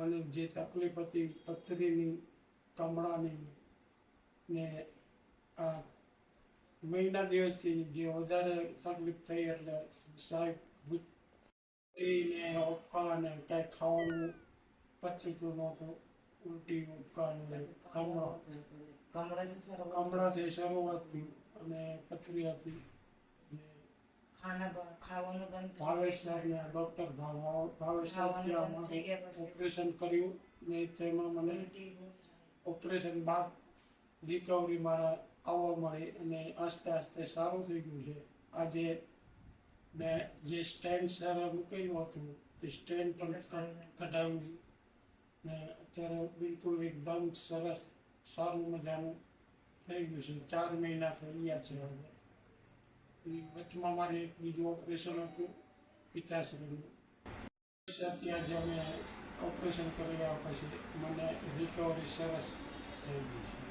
મને જે તકલીફ હતી પથરીની, કમળાની ને આ મહિના દિવસથી જે વધારે તકલીફ થઈ એટલે સાહેબ ને ઉપકા ને કાંઈ ખાવાનું પચતું નહોતું, ઉલટી ઉપકા ને કમળાથી શરૂઆત થઈ અને પથરી હતી. ભાવેશ સાહેબને ડૉક્ટર ભાવેશ સાહેબ ઓપરેશન કર્યું ને તેમાં મને ઓપરેશન બાદ રિકવરી મારા આવવા મળી અને આસ્તે આસ્તે સારું થઈ ગયું છે. આજે મેં જે સ્ટેન્ડ સર મૂકેલું હતું એ સ્ટેન્ડ પણ કઢાવ્યું ને અત્યારે બિલકુલ એકદમ સરસ સારું મજાનું થઈ ગયું છે. 4 મહિના થઈ ગયા છે. હવે વચમાં મારે એક બીજું ઓપરેશન હતું પિતાશ્રીનું. અત્યારે અમે ઓપરેશન કર્યા પછી મને રિકવરી સરસ થઈ ગઈ છે.